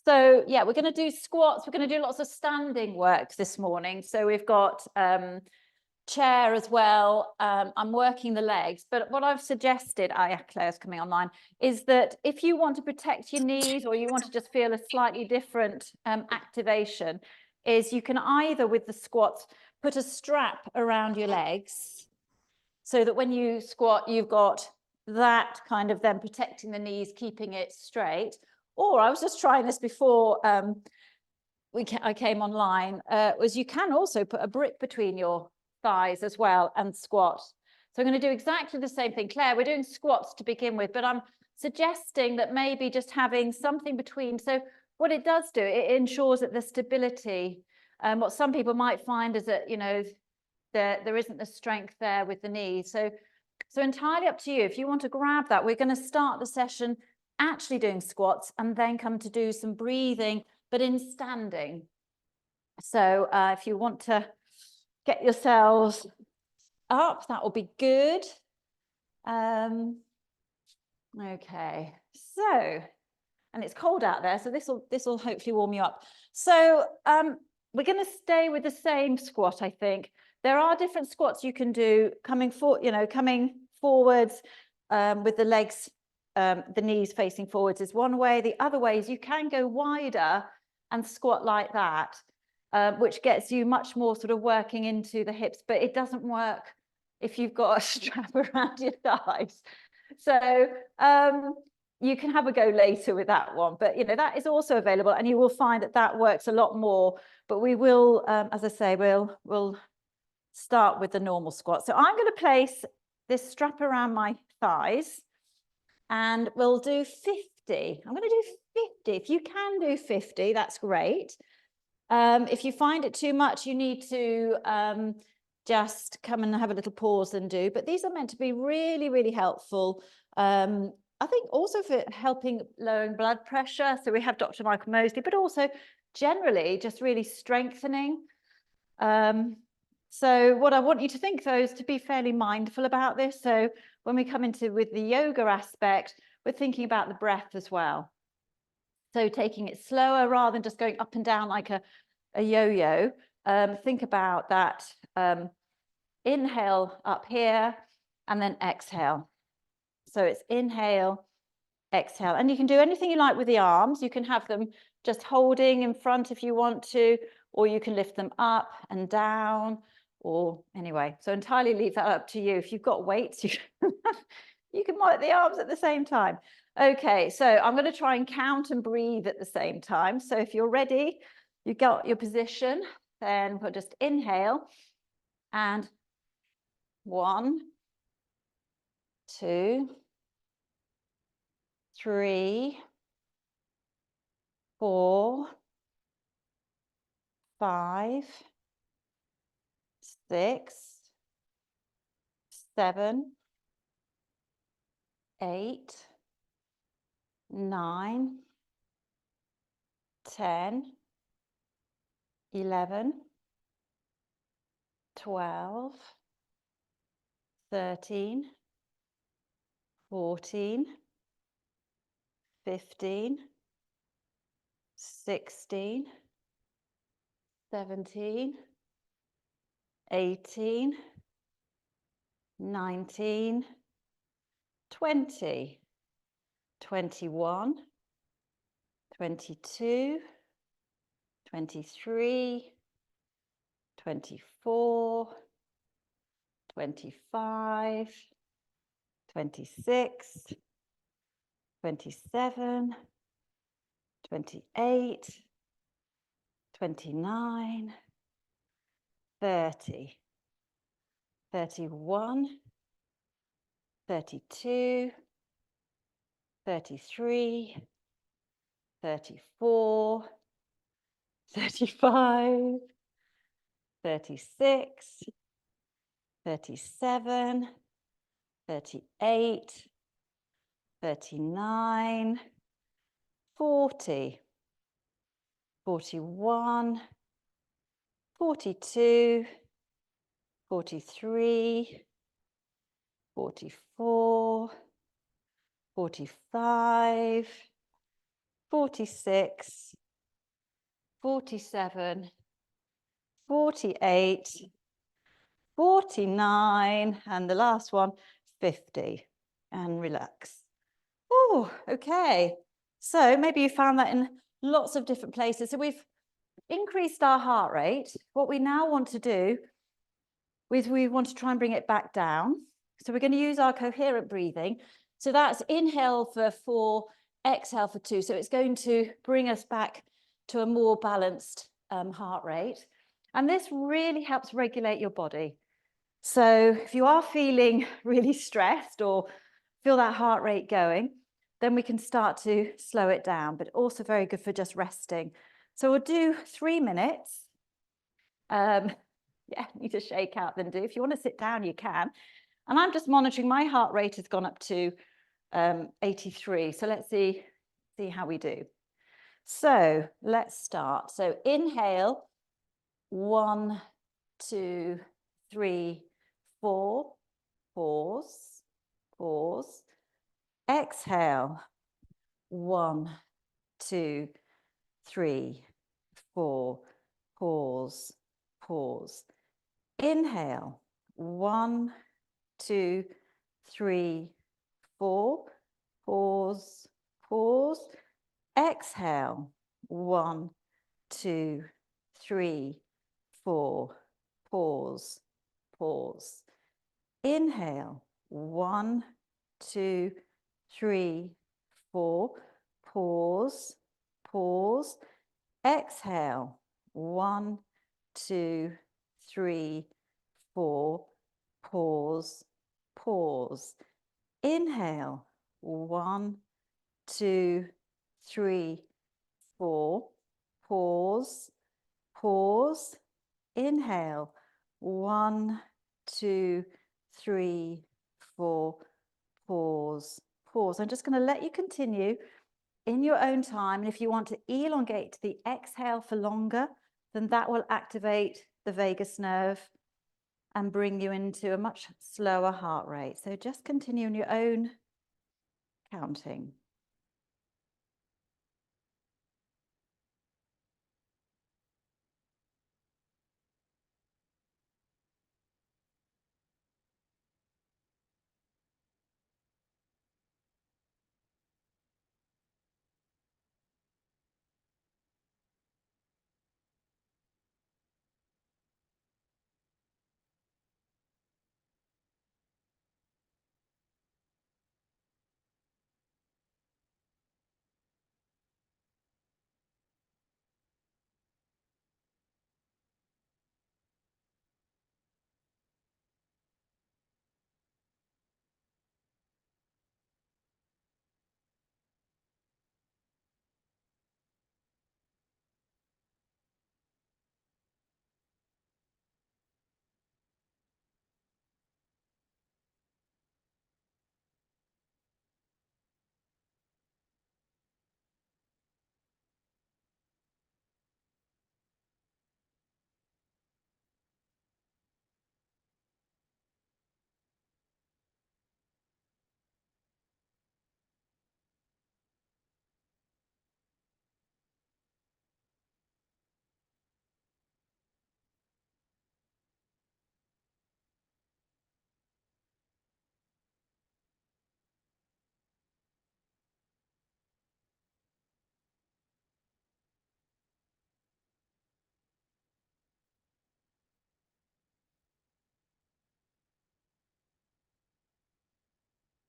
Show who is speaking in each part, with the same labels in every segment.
Speaker 1: So yeah, we're going to do squats. We're going to do lots of standing work this morning. So we've got chair as well. I'm working the legs, but what I've suggested, yeah, Claire's coming online, is that if you want to protect your knees or you want to just feel a slightly different activation, is you can either with the squats put a strap around your legs so that when you squat, you've got that kind of then protecting the knees, keeping it straight. Or I was just trying this before I came online, was you can also put a brick between your thighs as well and squat. So I'm going to do exactly the same thing. Claire, we're doing squats to begin with, but I'm suggesting that maybe just having something between. So what it does do, it ensures that the stability, what some people might find is that, you know, there isn't the strength there with the knees. So entirely up to you. If you want to grab that, we're going to start the session actually doing squats and then come to do some breathing, but in standing. So if you want to get yourselves up, that will be good. Okay, so, and it's cold out there, so this will hopefully warm you up. So we're going to stay with the same squat, I think. There are different squats you can do coming forwards with the legs, the knees facing forwards is one way. The other way is you can go wider and squat like that, which gets you much more sort of working into the hips, but it doesn't work if you've got a strap around your thighs. So you can have a go later with that one, but you know that is also available, and you will find that that works a lot more. But we will, as I say, we'll start with the normal squat. So I'm going to place this strap around my thighs, and we'll do 50. I'm going to do 50. If you can do 50, that's great. If you find it too much, you need to just come and have a little pause and do. But these are meant to be really, really helpful. I think also for helping lowering blood pressure. So we have Dr. Michael Mosley, but also generally just really strengthening. So what I want you to think, though, is to be fairly mindful about this. So when we come into with the yoga aspect, we're thinking about the breath as well. So taking it slower rather than just going up and down like a yo-yo. Think about that. Inhale up here and then exhale. So it's inhale, exhale. And you can do anything you like with the arms. You can have them just holding in front if you want to, or you can lift them up and down, or anyway. So entirely leave that up to you. If you've got weights, you can work the arms at the same time. Okay, so I'm going to try and count and breathe at the same time. So if you're ready, you got your position, then we'll just inhale and 1, 2, 3, 4, 5, 6, 7, 8, 9, 10, 11, 12, 13, 14, 15, 16, 17, 18, 19, 20, 21, 22, 23, 24, 25, 26, 27, 28, 29, 30, 31, 32, 33, 34, 35, 36, 37, 38, 39, 40, 41, 42, 43, 44, 45, 46, 47, 48, 49, and the last one, 50. And relax. Oh, okay. So maybe you found that in lots of different places. So we've increased our heart rate. What we now want to do is we want to try and bring it back down. So we're going to use our coherent breathing. So that's inhale for 4, exhale for 2. So it's going to bring us back to a more balanced heart rate. And this really helps regulate your body. So if you are feeling really stressed or feel that heart rate going, then we can start to slow it down, but also very good for just resting. So we'll do 3 minutes. Yeah, need to shake out, then do. If you want to sit down, you can. And I'm just monitoring. My heart rate has gone up to 83. So let's see how we do. So let's start. So inhale, 1, 2, 3, 4. Pause, pause. Exhale, 1, 2, 3, 4. Pause, pause. Inhale, 1, 2, 3, 4. Pause, pause. Exhale, 1, 2, 3, 4. Pause, pause. Inhale, 1, 2, 3, 4. Pause, pause. Exhale, 1, 2, 3, 4. Pause, pause. Inhale, 1, 2, 3, 4. Pause, pause. Inhale, 1, 2, 3, 4. Pause, pause. I'm just going to let you continue in your own time. And if you want to elongate the exhale for longer, then that will activate the vagus nerve and bring you into a much slower heart rate. So just continue in your own counting.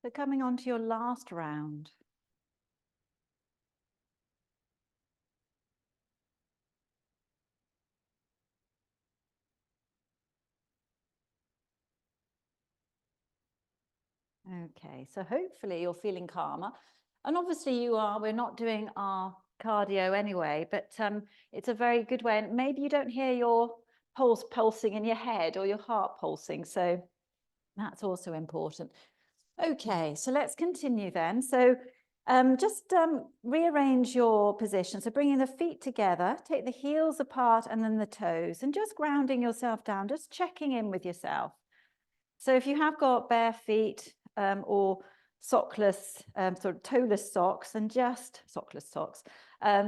Speaker 1: So coming on to your last round. Okay, so hopefully you're feeling calmer. And obviously you are. We're not doing our cardio anyway, but it's a very good way. And maybe you don't hear your pulse pulsing in your head or your heart pulsing. So that's also important. Okay, so let's continue then. So just rearrange your position. So bringing the feet together, take the heels apart and then the toes, and just grounding yourself down, just checking in with yourself. So if you have got bare feet or sockless, sort of toeless socks, and just sockless socks.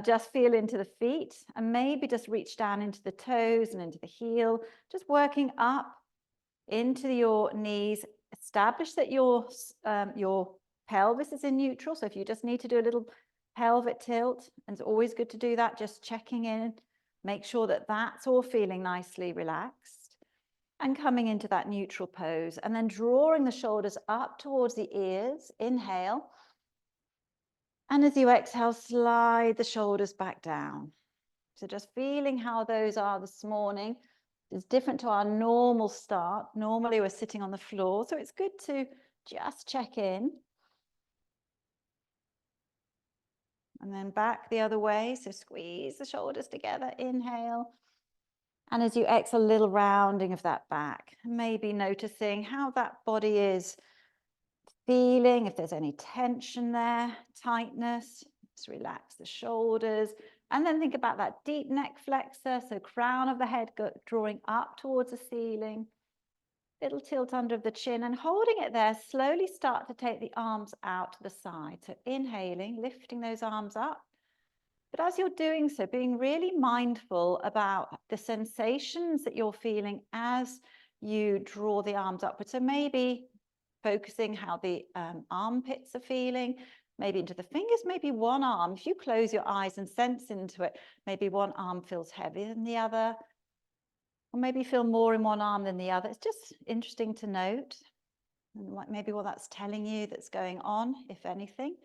Speaker 1: Just feel into the feet and maybe just reach down into the toes and into the heel, just working up into your knees. Establish that your pelvis is in neutral. So if you just need to do a little pelvic tilt, and it's always good to do that, just checking in, make sure that that's all feeling nicely relaxed, and coming into that neutral pose, and then drawing the shoulders up towards the ears. Inhale. And as you exhale, slide the shoulders back down. So just feeling how those are this morning. It's different to our normal start. Normally we're sitting on the floor, so it's good to just check in. And then back the other way, so squeeze the shoulders together, inhale. And as you exhale, a little rounding of that back. Maybe noticing how that body is feeling, if there's any tension there, tightness. Just relax the shoulders. And then think about that deep neck flexor, so crown of the head drawing up towards the ceiling. Little tilt under the chin, and holding it there, slowly start to take the arms out to the side. So inhaling, lifting those arms up. But as you're doing so, being really mindful about the sensations that you're feeling as you draw the arms upwards. So maybe focusing how the armpits are feeling, maybe into the fingers, maybe one arm. If you close your eyes and sense into it, maybe one arm feels heavier than the other, or maybe feel more in one arm than the other. It's just interesting to note, and maybe what that's telling you that's going on, if anything.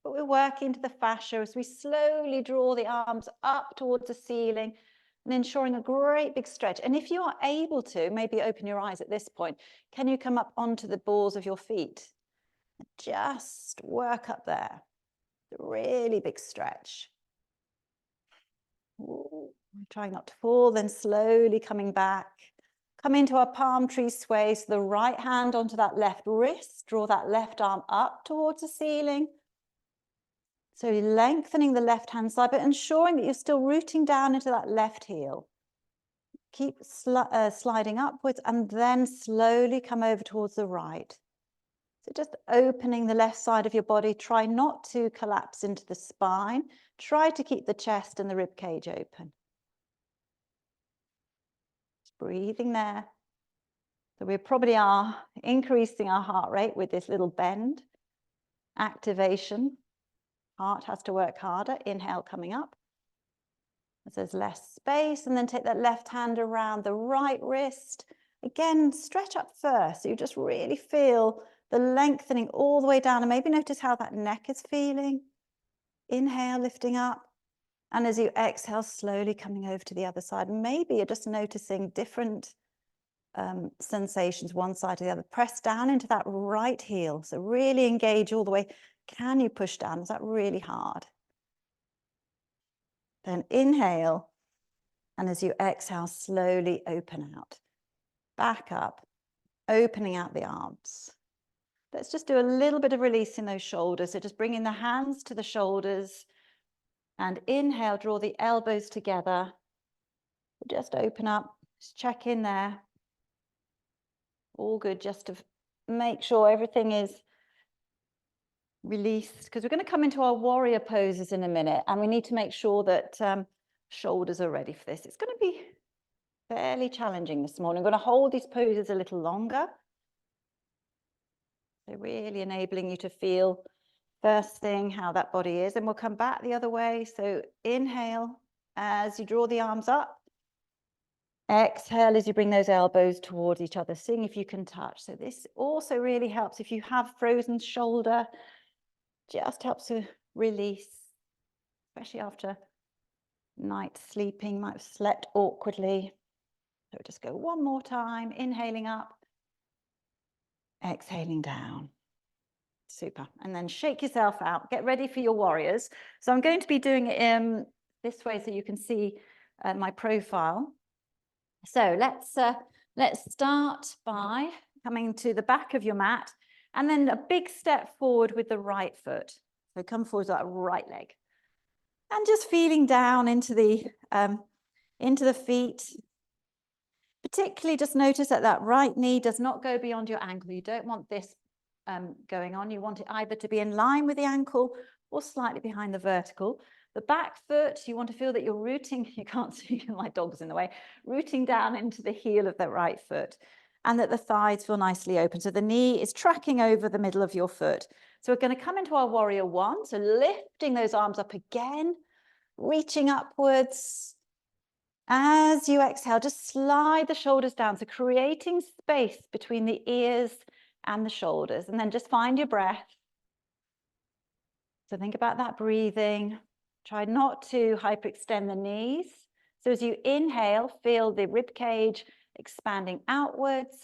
Speaker 1: But we're working to the fascia as we slowly draw the arms up towards the ceiling and ensuring a great big stretch. And if you are able to, maybe open your eyes at this point. Can you come up onto the balls of your feet? And just work up there. A really big stretch. Ooh, trying not to fall, then slowly coming back. Come into our palm tree sway, so the right hand onto that left wrist, draw that left arm up towards the ceiling. So you're lengthening the left hand side, but ensuring that you're still rooting down into that left heel. Keep sliding upwards, and then slowly come over towards the right. So just opening the left side of your body. Try not to collapse into the spine. Try to keep the chest and the rib cage open. Just breathing there. So we probably are increasing our heart rate with this little bend. Activation. Heart has to work harder. Inhale, coming up. As there's less space, and then take that left hand around the right wrist. Again, stretch up first. So you just really feel the lengthening all the way down, and maybe notice how that neck is feeling. Inhale, lifting up. And as you exhale, slowly coming over to the other side. Maybe you're just noticing different sensations, one side to the other. Press down into that right heel. So really engage all the way. Can you push down? Is that really hard? Then inhale. And as you exhale, slowly open out. Back up, opening out the arms. Let's just do a little bit of releasing those shoulders. So just bringing the hands to the shoulders. And inhale, draw the elbows together. Just open up, just check in there. All good, just to make sure everything is released, because we're going to come into our warrior poses in a minute, and we need to make sure that shoulders are ready for this. It's going to be fairly challenging this morning. I'm going to hold these poses a little longer. So really enabling you to feel first thing how that body is, and we'll come back the other way. So inhale as you draw the arms up. Exhale as you bring those elbows towards each other, seeing if you can touch. So this also really helps if you have frozen shoulder, just helps to release, especially after night sleeping, might have slept awkwardly. So just go one more time, inhaling up, exhaling down. Super. And then shake yourself out, get ready for your warriors. So I'm going to be doing it this way so you can see my profile. So let's start by coming to the back of your mat, and then a big step forward with the right foot. So come forward to that right leg, and just feeling down into the feet. Particularly just notice that that right knee does not go beyond your ankle. You don't want this going on. You want it either to be in line with the ankle or slightly behind the vertical. The back foot, you want to feel that you're rooting, you can't see, my dog's in the way, rooting down into the heel of the right foot, and that the thighs feel nicely open. So the knee is tracking over the middle of your foot. So we're going to come into our warrior one. So lifting those arms up again, reaching upwards. As you exhale, just slide the shoulders down. So creating space between the ears and the shoulders, and then just find your breath. So think about that breathing. Try not to hyperextend the knees. So as you inhale, feel the rib cage expanding outwards.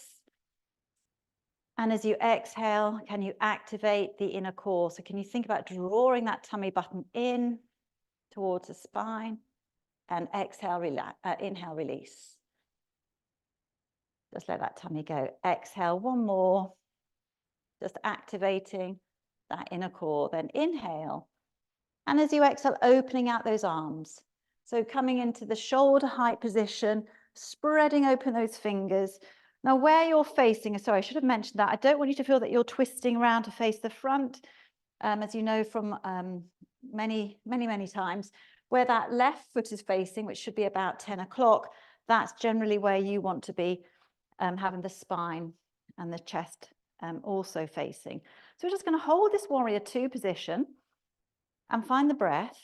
Speaker 1: And as you exhale, can you activate the inner core? So can you think about drawing that tummy button in towards the spine, and exhale, inhale, release. Just let that tummy go. Exhale, one more. Just activating that inner core. Then inhale. And as you exhale, opening out those arms. So coming into the shoulder height position, spreading open those fingers. Now where you're facing, sorry, I should have mentioned that. I don't want you to feel that you're twisting around to face the front. As you know from many times, where that left foot is facing, which should be about 10 o'clock, that's generally where you want to be having the spine and the chest also facing. So we're just going to hold this warrior two position and find the breath.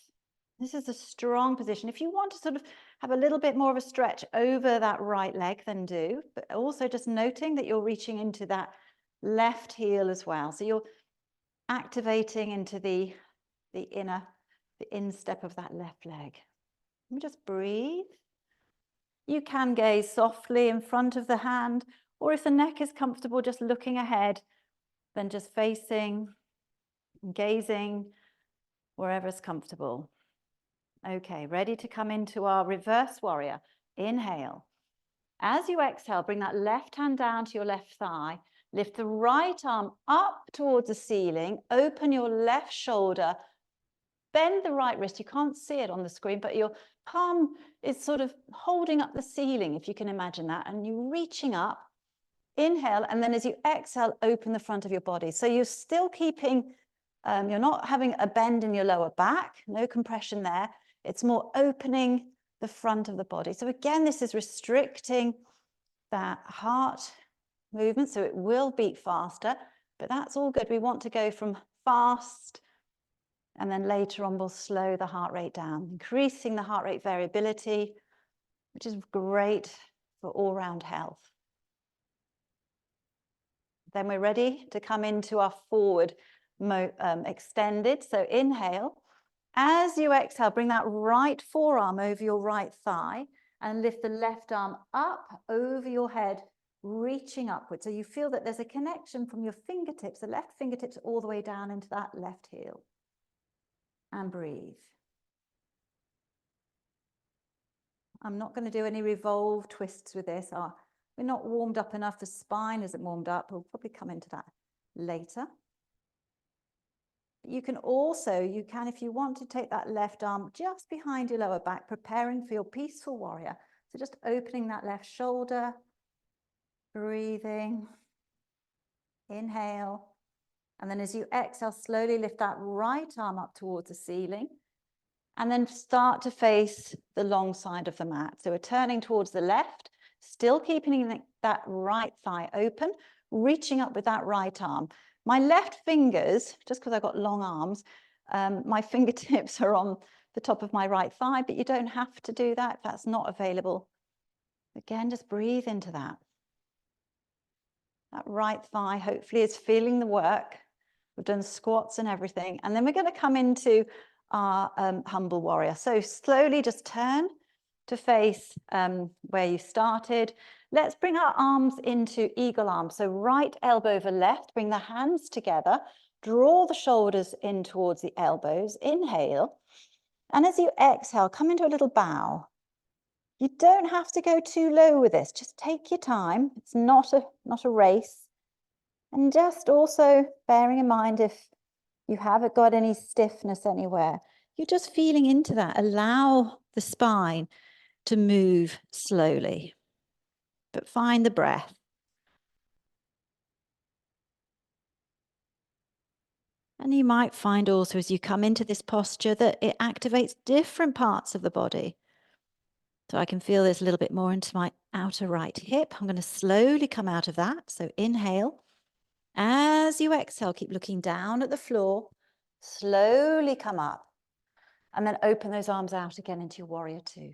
Speaker 1: This is a strong position. If you want to sort of have a little bit more of a stretch over that right leg, then do, but also just noting that you're reaching into that left heel as well. So you're activating into the instep of that left leg. And just breathe. You can gaze softly in front of the hand, or if the neck is comfortable, just looking ahead, then just facing, gazing, wherever is comfortable. Okay, ready to come into our reverse warrior. Inhale. As you exhale, bring that left hand down to your left thigh. Lift the right arm up towards the ceiling. Open your left shoulder. Bend the right wrist. You can't see it on the screen, but your palm is sort of holding up the ceiling, if you can imagine that. And you're reaching up. Inhale, and then as you exhale, open the front of your body. So you're still keeping, you're not having a bend in your lower back, no compression there. It's more opening the front of the body. So again, this is restricting that heart movement, so it will beat faster, but that's all good. We want to go from fast, and then later on we'll slow the heart rate down, increasing the heart rate variability, which is great for all-round health. Then we're ready to come into our forward extended. So inhale. As you exhale, bring that right forearm over your right thigh and lift the left arm up over your head, reaching upwards. So you feel that there's a connection from your fingertips, the left fingertips, all the way down into that left heel. And breathe. I'm not going to do any revolved twists with this. We're not warmed up enough. The spine isn't warmed up. We'll probably come into that later. You can also, if you want to take that left arm just behind your lower back, preparing for your peaceful warrior. So just opening that left shoulder, breathing, inhale. And then as you exhale, slowly lift that right arm up towards the ceiling. And then start to face the long side of the mat. So we're turning towards the left, still keeping that right thigh open, reaching up with that right arm. My left fingers, just because I've got long arms, my fingertips are on the top of my right thigh, but you don't have to do that if that's not available. Again, just breathe into that. That right thigh hopefully is feeling the work. We've done squats and everything. And then we're going to come into our humble warrior. So slowly just turn to face where you started. Let's bring our arms into eagle arm. So right elbow over left, bring the hands together, draw the shoulders in towards the elbows, inhale. And as you exhale, come into a little bow. You don't have to go too low with this, just take your time. It's not a race. And just also bearing in mind if you haven't got any stiffness anywhere, you're just feeling into that. Allow the spine to move slowly, but find the breath. And you might find also as you come into this posture that it activates different parts of the body. So I can feel this a little bit more into my outer right hip. I'm going to slowly come out of that. So inhale. As you exhale, keep looking down at the floor. Slowly come up. And then open those arms out again into your warrior two.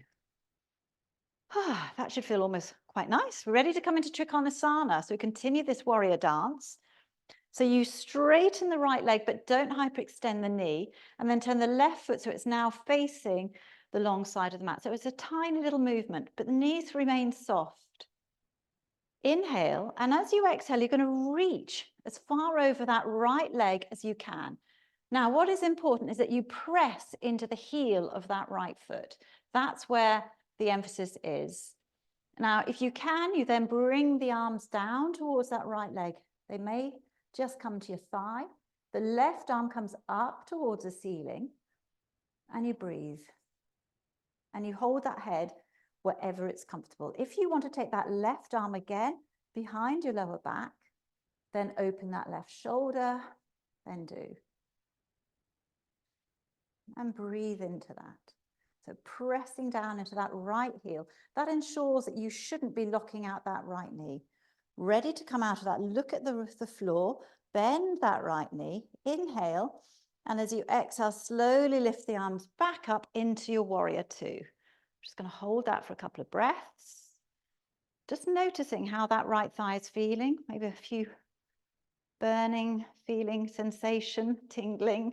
Speaker 1: That should feel almost quite nice. We're ready to come into Trikonasana. So we continue this warrior dance. So you straighten the right leg, but don't hyperextend the knee, and then turn the left foot so it's now facing the long side of the mat. So it's a tiny little movement, but the knees remain soft. Inhale, and as you exhale, you're going to reach as far over that right leg as you can. Now, what is important is that you press into the heel of that right foot. That's where the emphasis is. Now, if you can, you then bring the arms down towards that right leg. They may just come to your thigh. The left arm comes up towards the ceiling, and you breathe. And you hold that head wherever it's comfortable. If you want to take that left arm again behind your lower back, then open that left shoulder, then do. And breathe into that. So pressing down into that right heel, that ensures that you shouldn't be locking out that right knee. Ready to come out of that, look at the floor, bend that right knee, inhale, and as you exhale, slowly lift the arms back up into your warrior two. Just going to hold that for a couple of breaths. Just noticing how that right thigh is feeling, maybe a few burning, feeling, sensation, tingling,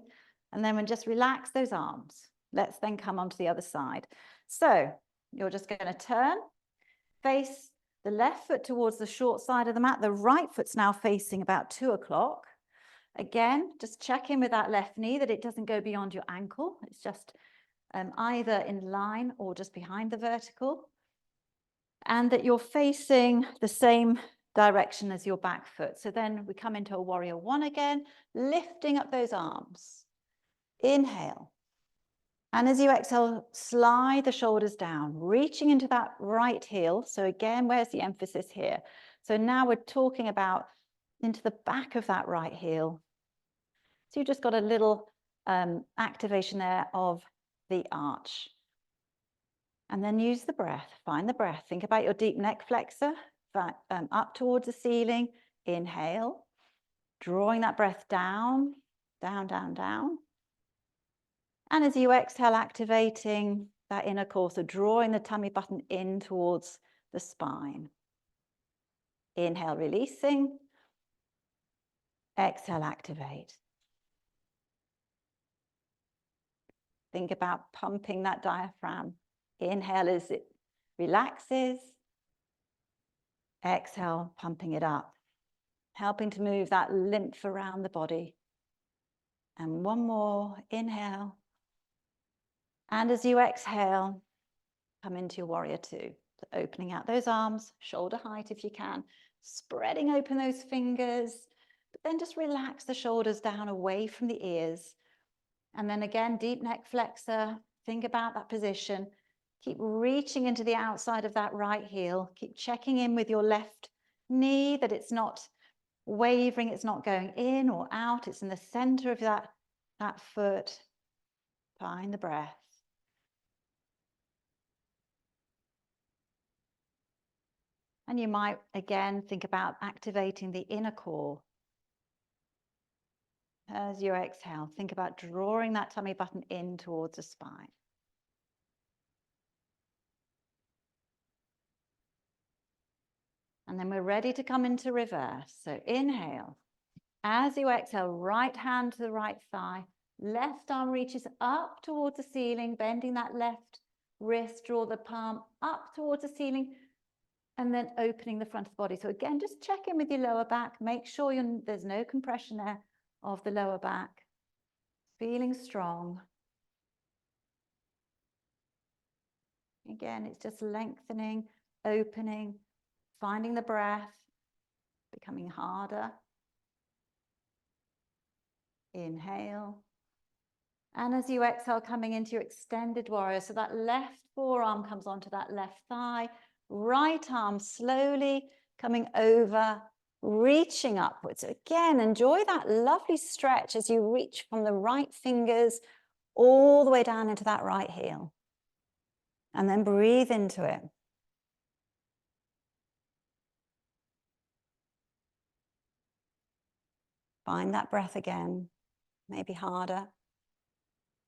Speaker 1: and then we'll just relax those arms. Let's then come onto the other side. So you're just going to turn, face the left foot towards the short side of the mat. The right foot's now facing about 2 o'clock. Again, just check in with that left knee that it doesn't go beyond your ankle. It's just either in line or just behind the vertical. And that you're facing the same direction as your back foot. So then we come into a warrior one again, lifting up those arms. Inhale. And as you exhale, slide the shoulders down, reaching into that right heel. So again, where's the emphasis here? So now we're talking about into the back of that right heel. So you've just got a little activation there of the arch. And then use the breath, find the breath. Think about your deep neck flexor, up towards the ceiling. Inhale, drawing that breath down, down, down, down. And as you exhale, activating that inner core, so drawing the tummy button in towards the spine. Inhale, releasing. Exhale, activate. Think about pumping that diaphragm. Inhale as it relaxes. Exhale, pumping it up, helping to move that lymph around the body. And one more, inhale. And as you exhale, come into your warrior two. So opening out those arms, shoulder height if you can, spreading open those fingers, but then just relax the shoulders down away from the ears. And then again, deep neck flexor, think about that position. Keep reaching into the outside of that right heel. Keep checking in with your left knee, that it's not wavering, it's not going in or out, it's in the center of that foot. Find the breath. And you might, again, think about activating the inner core. As you exhale, think about drawing that tummy button in towards the spine. And then we're ready to come into reverse. So inhale. As you exhale, right hand to the right thigh, left arm reaches up towards the ceiling, bending that left wrist, draw the palm up towards the ceiling, and then opening the front of the body. So again, just check in with your lower back. Make sure there's no compression there of the lower back. Feeling strong. Again, it's just lengthening, opening, finding the breath, becoming harder. Inhale. And as you exhale, coming into your extended warrior. So that left forearm comes onto that left thigh. Right arm slowly coming over reaching upwards. So again, enjoy that lovely stretch as you reach from the right fingers all the way down into that right heel. And then breathe into it. Find that breath again, maybe harder.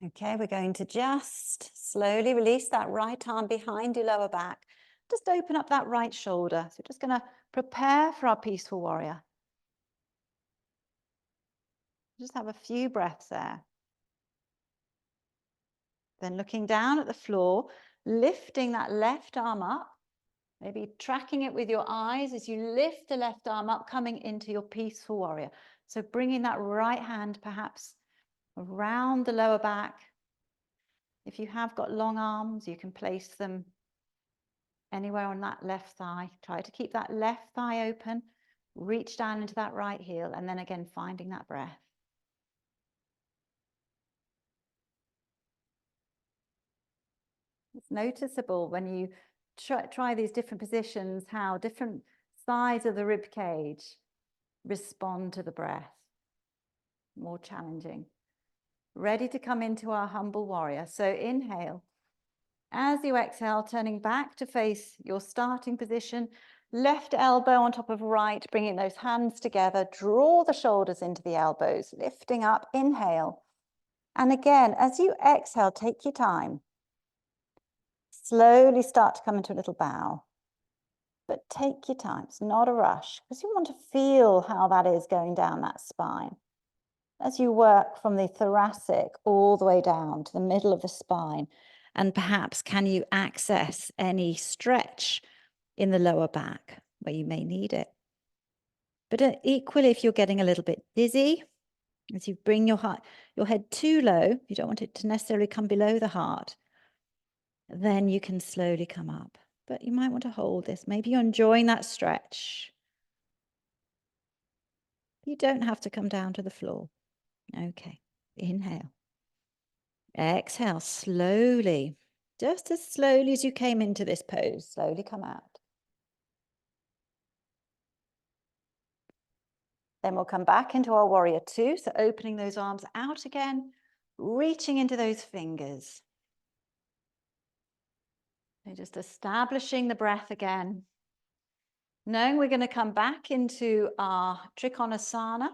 Speaker 1: Okay, we're going to just slowly release that right arm behind your lower back. Just open up that right shoulder. So we're just going to prepare for our peaceful warrior. Just have a few breaths there. Then looking down at the floor, lifting that left arm up, maybe tracking it with your eyes as you lift the left arm up, coming into your peaceful warrior. So bringing that right hand perhaps around the lower back. If you have got long arms, you can place them anywhere on that left thigh. Try to keep that left thigh open, reach down into that right heel, and then again finding that breath. It's noticeable when you try these different positions, how different sides of the rib cage respond to the breath. More challenging. Ready to come into our humble warrior. So inhale. As you exhale, turning back to face your starting position, left elbow on top of right, bringing those hands together, draw the shoulders into the elbows, lifting up, inhale. And again, as you exhale, take your time. Slowly start to come into a little bow. But take your time, it's not a rush, because you want to feel how that is going down that spine. As you work from the thoracic all the way down to the middle of the spine, and perhaps can you access any stretch in the lower back where you may need it. But equally, if you're getting a little bit dizzy, as you bring your head too low, you don't want it to necessarily come below the heart, then you can slowly come up. But you might want to hold this. Maybe you're enjoying that stretch. You don't have to come down to the floor. Okay, inhale. Exhale slowly, just as slowly as you came into this pose. Slowly come out. Then we'll come back into our warrior two. So opening those arms out again, reaching into those fingers. So just establishing the breath again. Knowing we're going to come back into our Trikonasana.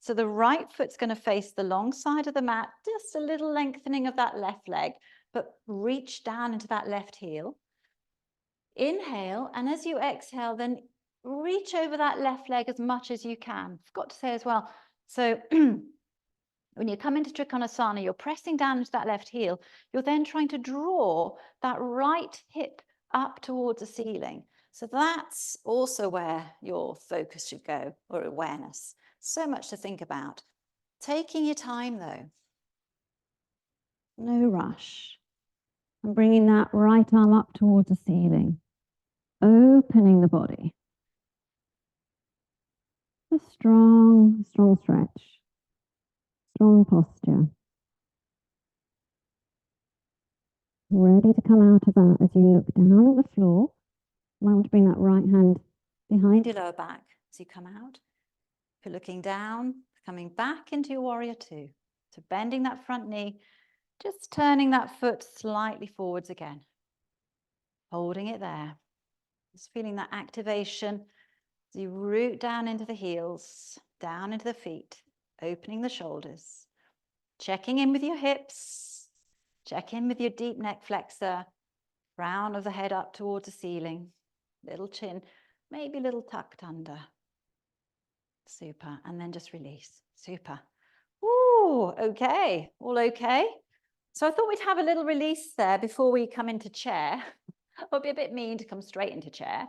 Speaker 1: So the right foot's going to face the long side of the mat, just a little lengthening of that left leg, but reach down into that left heel. Inhale, and as you exhale, then reach over that left leg as much as you can. Forgot to say as well, so when you come into Trikonasana, you're pressing down into that left heel. You're then trying to draw that right hip up towards the ceiling. So that's also where your focus should go, or awareness. So much to think about. Taking your time though. No rush. And bringing that right arm up towards the ceiling. Opening the body. A strong stretch. Strong posture. Ready to come out of that as you look down at the floor. You might want to bring that right hand behind your lower back as you come out. If you're looking down, coming back into your warrior two. So bending that front knee, just turning that foot slightly forwards again. Holding it there. Just feeling that activation as you root down into the heels, down into the feet, opening the shoulders. Checking in with your hips. Check in with your deep neck flexor. Crown of the head up towards the ceiling. Little chin, maybe a little tucked under. Super. And then just release. Super. Ooh, okay. All okay. So I thought we'd have a little release there before we come into chair. It would be a bit mean to come straight into chair.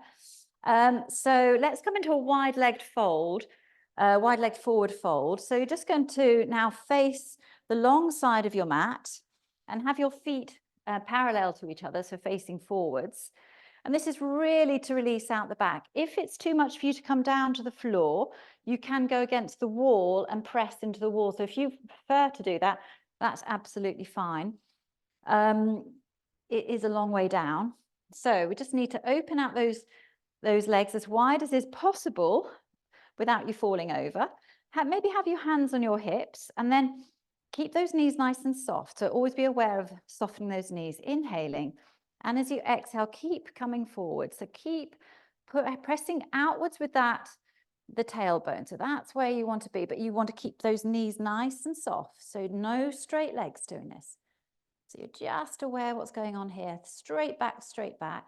Speaker 1: So let's come into a wide-legged fold, wide-legged forward fold. So you're just going to now face the long side of your mat and have your feet parallel to each other, so facing forwards. And this is really to release out the back. If it's too much for you to come down to the floor, you can go against the wall and press into the wall. So if you prefer to do that, that's absolutely fine. It is a long way down. So we just need to open out those legs as wide as is possible, without you falling over. Maybe have your hands on your hips and then keep those knees nice and soft. So always be aware of softening those knees, inhaling. And as you exhale, keep coming forward. So keep pressing outwards with the tailbone. So that's where you want to be, but you want to keep those knees nice and soft. So no straight legs doing this. So you're just aware what's going on here. Straight back, straight back.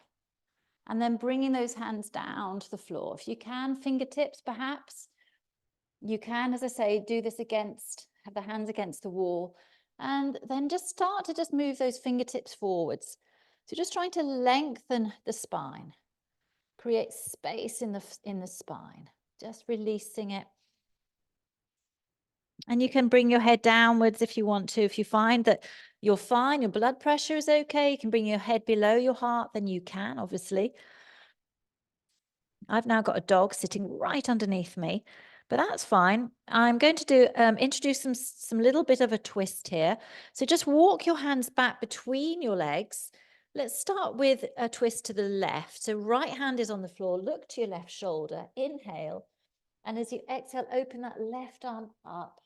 Speaker 1: And then bringing those hands down to the floor. If you can, fingertips perhaps. You can, as I say, do this have the hands against the wall. And then just start to just move those fingertips forwards. So just trying to lengthen the spine. Create space in the spine. Just releasing it. And you can bring your head downwards if you want to. If you find that you're fine, your blood pressure is okay, you can bring your head below your heart, then you can, obviously. I've now got a dog sitting right underneath me, but that's fine. I'm going to introduce some little bit of a twist here. So just walk your hands back between your legs. Let's start with a twist to the left. So right hand is on the floor, look to your left shoulder, inhale. And as you exhale, open that left arm up.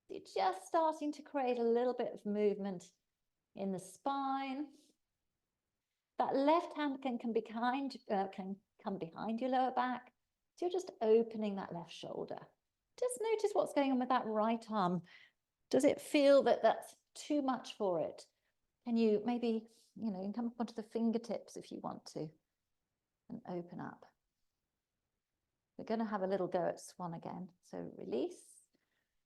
Speaker 1: You're just starting to create a little bit of movement in the spine. That left hand can come behind your lower back. So you're just opening that left shoulder. Just notice what's going on with that right arm. Does it feel that that's too much for it? Can you maybe, you can come up onto the fingertips if you want to and open up. We're going to have a little go at swan again. So release,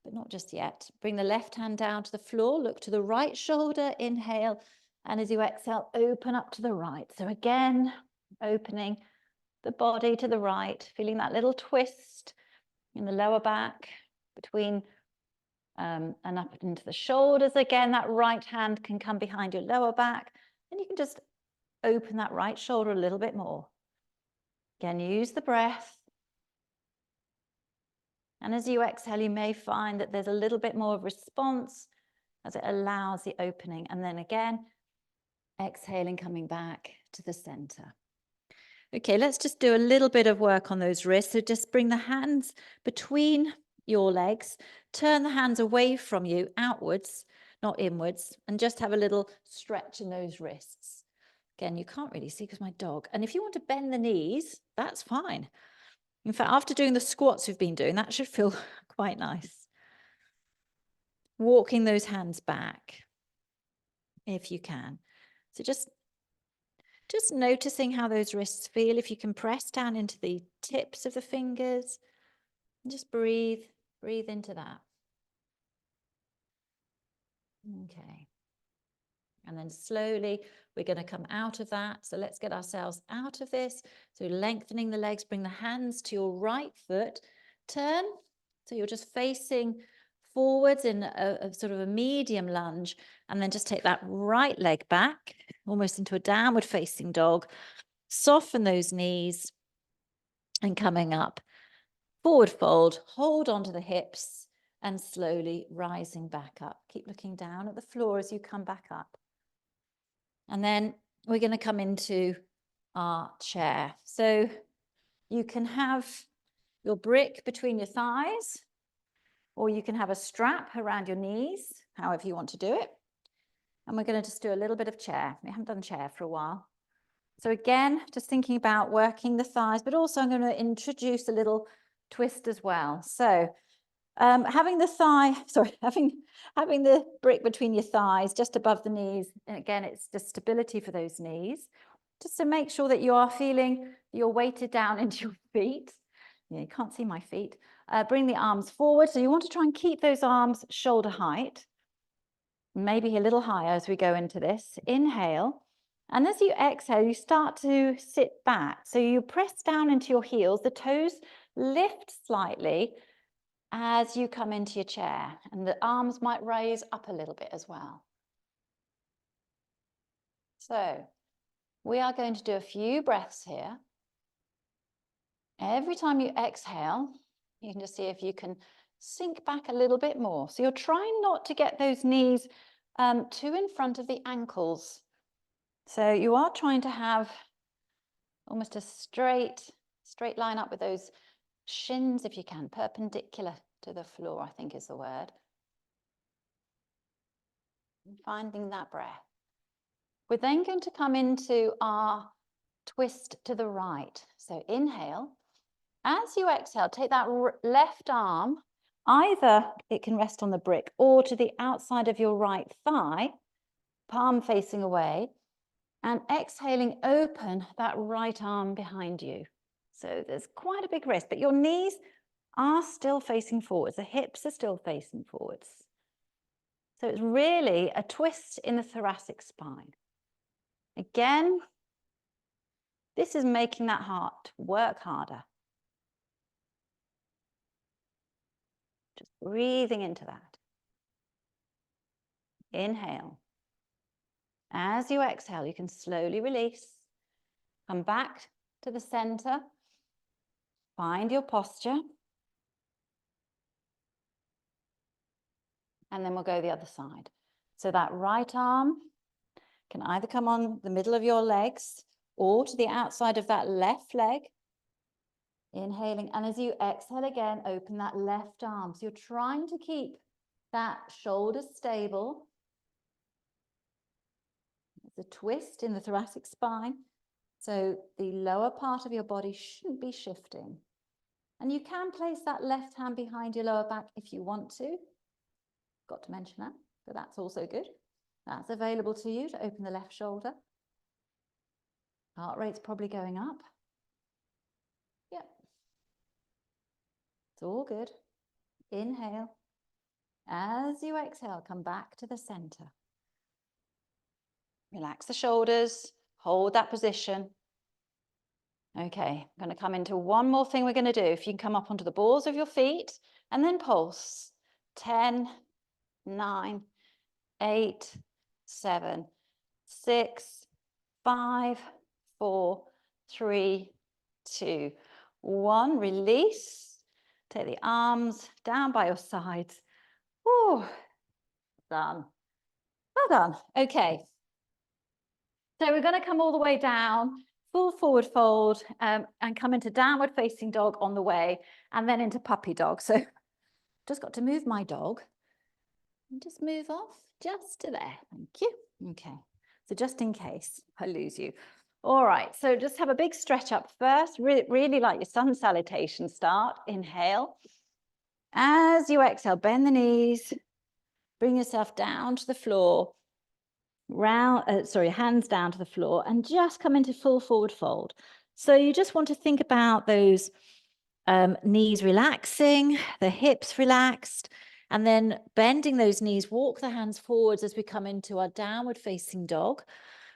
Speaker 1: but not just yet. Bring the left hand down to the floor. Look to the right shoulder. Inhale. And as you exhale, open up to the right. So again, opening the body to the right, feeling that little twist in the lower back between and up into the shoulders. Again, that right hand can come behind your lower back. And you can just open that right shoulder a little bit more. Again, use the breath. And as you exhale, you may find that there's a little bit more of response as it allows the opening. And then again, exhaling, coming back to the center. Okay, let's just do a little bit of work on those wrists. So just bring the hands between your legs, turn the hands away from you, outwards, not inwards, and just have a little stretch in those wrists. Again, you can't really see because my dog. And if you want to bend the knees, that's fine. In fact, after doing the squats we've been doing, that should feel quite nice. Walking those hands back, if you can. So just noticing how those wrists feel. If you can press down into the tips of the fingers, and just breathe into that. Okay. And then slowly we're going to come out of that. So let's get ourselves out of this. So lengthening the legs, bring the hands to your right foot, turn. So you're just facing forwards in a sort of a medium lunge, and then just take that right leg back, almost into a downward facing dog. Soften those knees and coming up. Forward fold, hold onto the hips and slowly rising back up. Keep looking down at the floor as you come back up. And then we're going to come into our chair. So you can have your brick between your thighs, or you can have a strap around your knees, however you want to do it. And we're going to just do a little bit of chair. We haven't done chair for a while. So again, just thinking about working the thighs, but also I'm going to introduce a little twist as well. So having the brick between your thighs, just above the knees. And again, it's just stability for those knees. Just to make sure that you are feeling you're weighted down into your feet. Yeah, you can't see my feet. Bring the arms forward. So you want to try and keep those arms shoulder height. Maybe a little higher as we go into this. Inhale. And as you exhale, you start to sit back. So you press down into your heels. The toes lift slightly as you come into your chair, and the arms might raise up a little bit as well. So we are going to do a few breaths here. Every time you exhale, you can just see if you can sink back a little bit more. So you're trying not to get those knees too in front of the ankles. So you are trying to have almost a straight line up with those Shins, if you can, perpendicular to the floor, I think is the word. And finding that breath. We're then going to come into our twist to the right. So inhale. As you exhale, take that left arm, either it can rest on the brick or to the outside of your right thigh, palm facing away, and exhaling, open that right arm behind you. So there's quite a big risk, but your knees are still facing forwards. The hips are still facing forwards. So it's really a twist in the thoracic spine. Again, this is making that heart work harder. Just breathing into that. Inhale. As you exhale, you can slowly release. Come back to the center. Find your posture. And then we'll go the other side. So that right arm can either come on the middle of your legs or to the outside of that left leg. Inhaling, and as you exhale again, open that left arm. So you're trying to keep that shoulder stable. It's a twist in the thoracic spine. So the lower part of your body shouldn't be shifting. And you can place that left hand behind your lower back if you want to. Got to mention that, but that's also good. That's available to you to open the left shoulder. Heart rate's probably going up. Yep. It's all good. Inhale. As you exhale, come back to the center. Relax the shoulders. Hold that position. Okay, I'm going to come into one more thing we're going to do. If you can come up onto the balls of your feet and then pulse. 10, 9, 8, 7, 6, 5, 4, 3, 2, 1. Release. Take the arms down by your sides. Ooh, done. Well done. Okay. So we're going to come all the way down, full forward fold, and come into downward facing dog on the way, and then into puppy dog. So just got to move my dog. And just move off just to there. Thank you. Okay. So just in case I lose you. All right. So just have a big stretch up first. Really like your sun salutation start. Inhale. As you exhale, bend the knees. Bring yourself down to the floor. Hands down to the floor and just come into full forward fold. So you just want to think about those knees relaxing, the hips relaxed, and then bending those knees, walk the hands forwards as we come into our downward facing dog.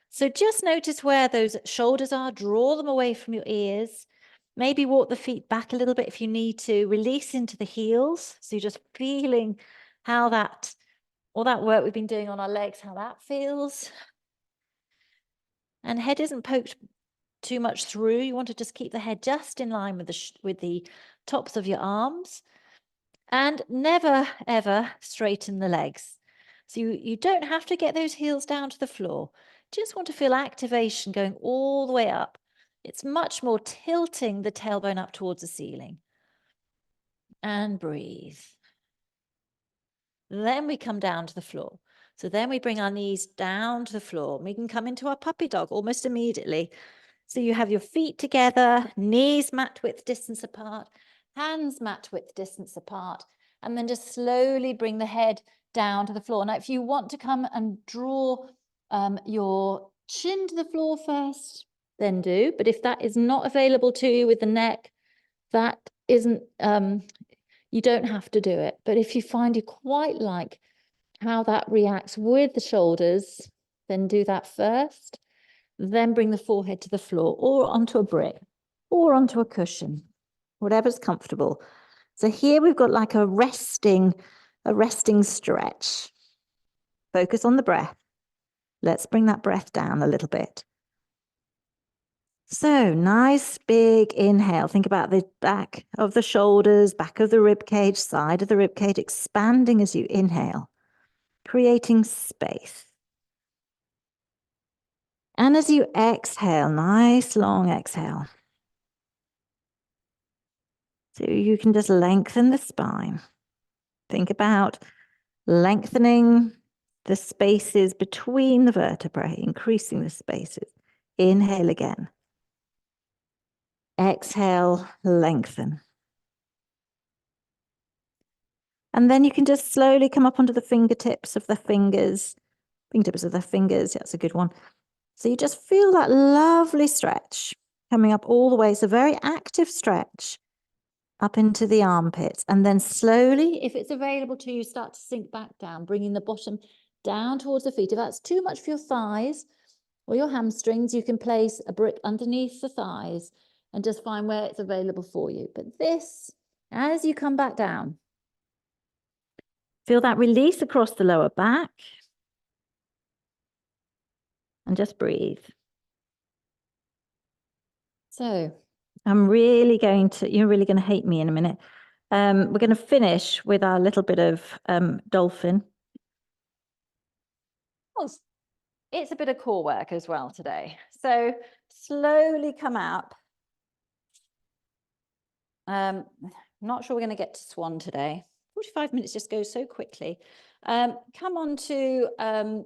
Speaker 1: So just notice where those shoulders are, draw them away from your ears. Maybe walk the feet back a little bit if you need to, release into the heels. So you're just feeling how all that work we've been doing on our legs, how that feels. And head isn't poked too much through. You want to just keep the head just in line with the tops of your arms. And never, ever straighten the legs. So you don't have to get those heels down to the floor. Just want to feel activation going all the way up. It's much more tilting the tailbone up towards the ceiling. And breathe. Then we come down to the floor. So then we bring our knees down to the floor. We can come into our puppy dog almost immediately. So you have your feet together, knees mat width distance apart, hands mat width distance apart, and then just slowly bring the head down to the floor. Now, if you want to come and draw your chin to the floor first, then do. But if that is not available to you with the neck, that isn't, you don't have to do it. But if you find you quite like how that reacts with the shoulders, then do that first. Then bring the forehead to the floor or onto a brick or onto a cushion, whatever's comfortable. So here we've got like a resting stretch. Focus on the breath. Let's bring that breath down a little bit. So nice big inhale. Think about the back of the shoulders, back of the rib cage, side of the rib cage, expanding as you inhale, creating space. And as you exhale, nice long exhale. So you can just lengthen the spine. Think about lengthening the spaces between the vertebrae, increasing the spaces. Inhale again. Exhale, lengthen. And then you can just slowly come up onto the fingertips of the fingers. Fingertips of the fingers, that's a good one. So you just feel that lovely stretch coming up all the way. It's a very active stretch up into the armpits. And then slowly, if it's available to you, start to sink back down, bringing the bottom down towards the feet. If that's too much for your thighs or your hamstrings, you can place a brick underneath the thighs and just find where it's available for you. But this, as you come back down, feel that release across the lower back and just breathe. So you're really going to hate me in a minute. We're going to finish with our little bit of dolphin. Oh, it's a bit of core work as well today. So slowly come up. Not sure we're going to get to swan today. 45 minutes just goes so quickly. Come on to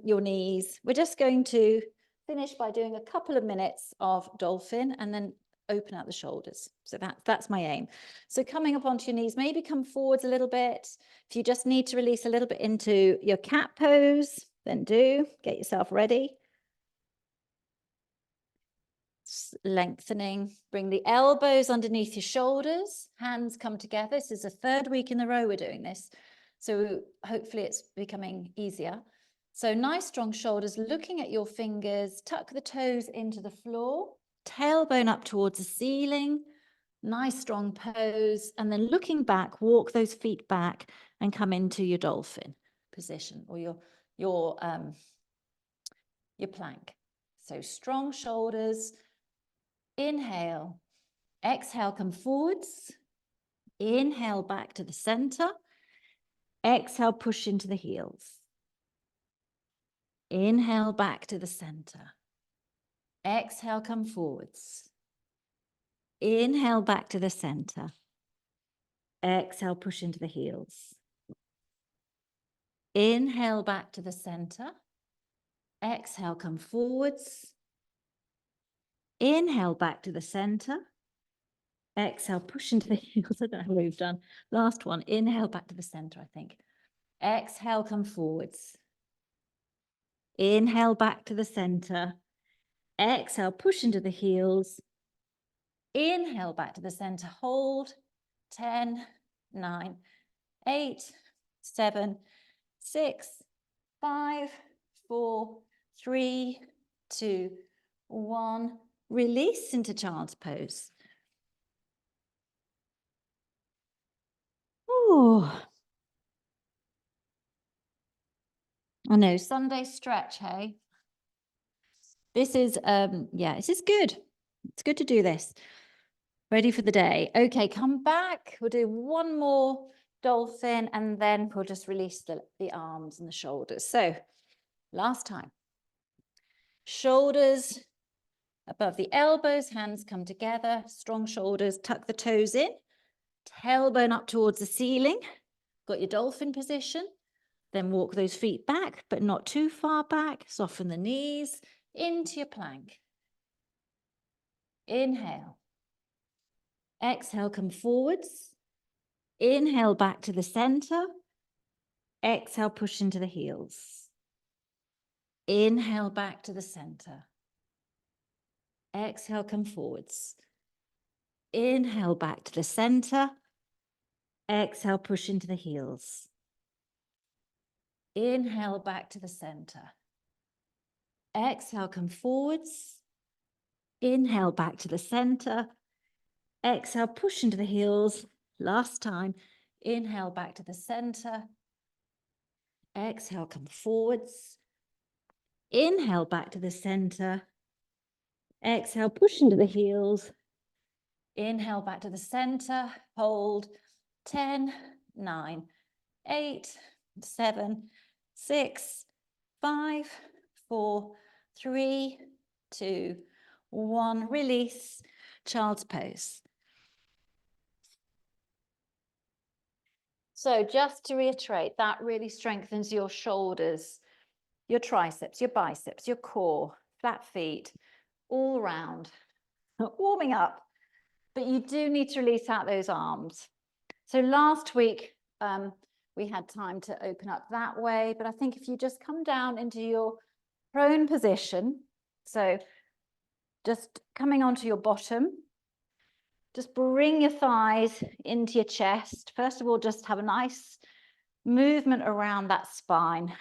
Speaker 1: your knees. We're just going to finish by doing a couple of minutes of dolphin and then open out the shoulders. So that's my aim. So coming up onto your knees, maybe come forwards a little bit. If you just need to release a little bit into your cat pose, then do. Get yourself ready. Lengthening, bring the elbows underneath your shoulders, hands come together. This is the third week in a row we're doing this, so hopefully it's becoming easier. So nice strong shoulders, looking at your fingers, tuck the toes into the floor, tailbone up towards the ceiling, nice strong pose, and then looking back, walk those feet back and come into your dolphin position or your plank. So strong shoulders. Inhale, exhale, come forwards. Inhale, back to the center. Exhale, push into the heels. Inhale, back to the center. Exhale, come forwards. Inhale, back to the center. Exhale, push into the heels. Inhale, back to the center. Exhale, come forwards. Inhale, back to the center. Exhale, push into the heels. I don't know how we've done. Last one. Inhale, back to the center, I think. Exhale, come forwards. Inhale, back to the center. Exhale, push into the heels. Inhale, back to the center. Hold. 10, 9, 8, 7, 6, 5, 4, 3, 2, 1. Release into child's pose. Oh, I know, Sunday stretch, hey? This is, this is good. It's good to do this. Ready for the day. Okay, come back. We'll do one more dolphin and then we'll just release the arms and the shoulders. So last time. Shoulders above the elbows, hands come together, strong shoulders, tuck the toes in, tailbone up towards the ceiling. Got your dolphin position. Then walk those feet back, but not too far back. Soften the knees into your plank. Inhale. Exhale, come forwards. Inhale, back to the center. Exhale, push into the heels. Inhale, back to the center. Exhale, come forwards. Inhale, back to the center. Exhale, push into the heels. Inhale, back to the center. Exhale, come forwards. Inhale, back to the center. Exhale, push into the heels. Last time. Inhale, back to the center. Exhale, come forwards. Inhale, back to the center. Exhale, push into the heels. Inhale, back to the center. Hold. 10, 9, 8, 7, 6, 5, 4, 3, 2, 1. Release. Child's pose. So just to reiterate, that really strengthens your shoulders, your triceps, your biceps, your core, flat feet, all around, warming up. But you do need to release out those arms. So last week, we had time to open up that way, but I think if you just come down into your prone position, so just coming onto your bottom, just bring your thighs into your chest. First of all, just have a nice movement around that spine.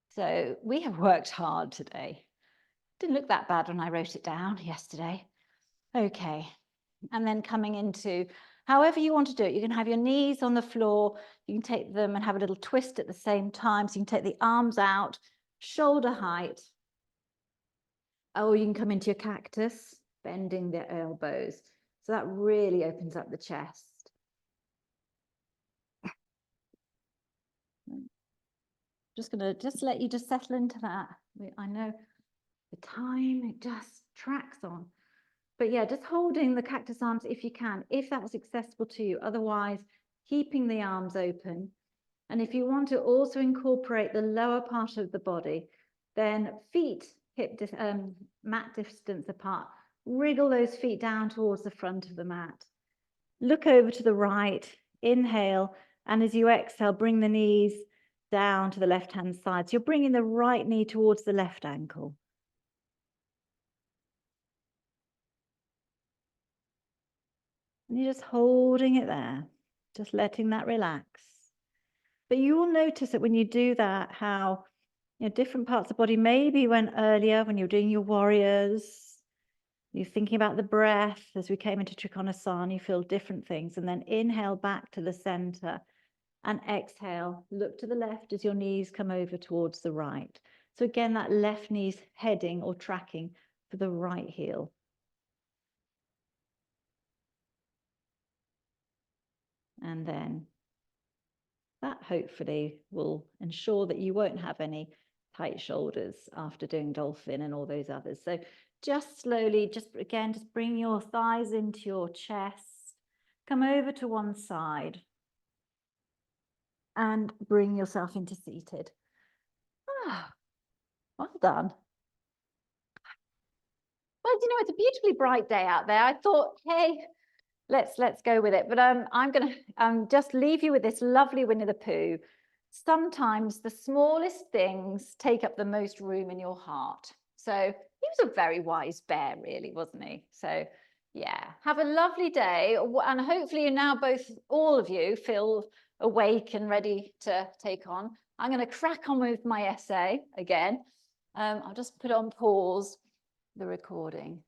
Speaker 1: So we have worked hard today. Didn't look that bad when I wrote it down yesterday. Okay, and then coming into however you want to do it. You can have your knees on the floor. You can take them and have a little twist at the same time. So you can take the arms out, shoulder height. Or you can come into your cactus, bending the elbows. So that really opens up the chest. Just gonna let you just settle into that. I know the time, it just tracks on. But yeah, just holding the cactus arms if you can, if that's accessible to you. Otherwise, keeping the arms open. And if you want to also incorporate the lower part of the body, then feet hip mat distance apart. Wriggle those feet down towards the front of the mat. Look over to the right, inhale, and as you exhale, bring the knees down to the left-hand side. So you're bringing the right knee towards the left ankle. And you're just holding it there, just letting that relax. But you will notice that when you do that, how different parts of the body, maybe when earlier, when you're doing your warriors, you're thinking about the breath. As we came into Trikonasana, you feel different things. And then inhale back to the center and exhale, look to the left as your knees come over towards the right. So again, that left knee's heading or tracking for the right heel. And then that hopefully will ensure that you won't have any tight shoulders after doing dolphin and all those others. So just slowly, just bring your thighs into your chest, come over to one side and bring yourself into seated. Well done. Well, it's a beautifully bright day out there. I thought, hey, let's go with it. But I'm going to just leave you with this lovely Winnie the Pooh. Sometimes the smallest things take up the most room in your heart. So he was a very wise bear, really, wasn't he? So yeah, have a lovely day. And hopefully you now all of you feel awake and ready to take on. I'm going to crack on with my essay again. I'll just put on pause the recording.